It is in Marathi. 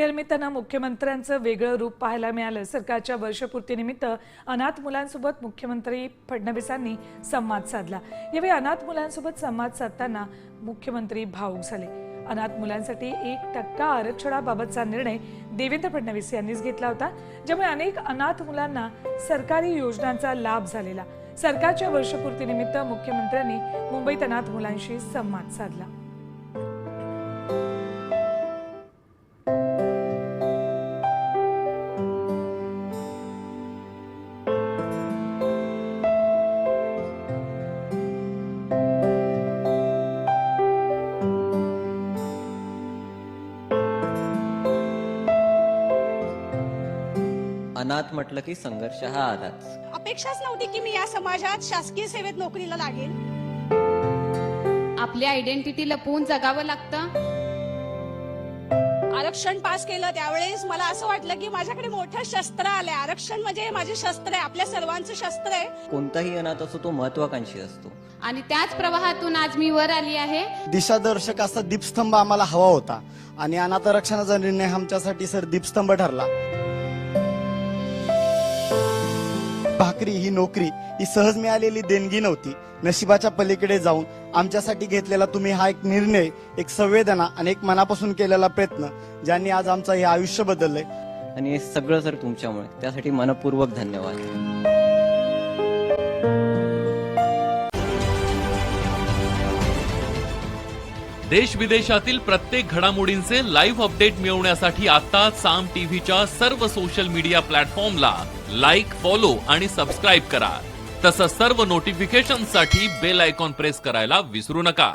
निमित्तानं मुख्यमंत्र्यांचं वेगळं रूप पाहायला मिळालं। सरकारच्या वर्षपूर्तीनिमित्त अनाथ मुलांसोबत मुख्यमंत्री फडणवीसांनी संवाद साधला। यावेळी अनाथ मुलांसोबत संवाद साधताना मुख्यमंत्री भावुक झाले। अनाथ मुलांसाठी 1% आरक्षणाबाबतचा निर्णय देवेंद्र फडणवीस यांनीच घेतला होता, ज्यामुळे अनेक अनाथ मुलांना सरकारी योजनांचा लाभ झालेला। सरकारच्या वर्षपूर्तीनिमित्त मुख्यमंत्र्यांनी मुंबईत अनाथ मुलांशी संवाद साधला। अनाथ म्हटलं की संघर्ष हा आलाच। अपेक्षाच नव्हती की मी या समाजात शासकीय सेवेत नोकरीला लागेन। आपली आयडेंटिटी लपवून जगावं लागतं। आरक्षण पास केलं त्यावेळेस मला असं वाटलं की माझ्याकडे मोठं शस्त्र आलंय। आरक्षण म्हणजे माझे शस्त्र आहे, आपल्या सर्वांचं शस्त्र आहे। कोणताही अनाथ असो तो महत्वाकांक्षी असतो आणि त्याच प्रवाहातून आज मी वर आली आहे। दिशादर्शक असा दीपस्तंभ आम्हाला हवा होता आणि अनाथ आरक्षणाचा निर्णय आमच्यासाठी सर दीपस्तंभ ठरला। भाकरी ही नोकरी ही सहज मिळालेली देणगी नव्हती। नशिबाच्या पलीकडे जाऊन आमच्यासाठी घेतलेला तुम्ही हा एक निर्णय, एक संवेदना आणि एक मनापासून केलेला प्रयत्न, ज्यांनी आज आमचं हे आयुष्य बदललंय। आणि हे सगळं सर तुमच्यामुळे, त्यासाठी मनपूर्वक धन्यवाद। देश विदेशातील प्रत्येक घडामोडींचे लाईव्ह अपडेट मिळवण्यासाठी आता साम टीव्हीच्या सर्व सोशल मीडिया प्लॅटफॉर्मला लाईक, फॉलो आणि सबस्क्राईब करा। तसंच सर्व नोटिफिकेशनसाठी बेल आयकॉन प्रेस करायला विसरू नका।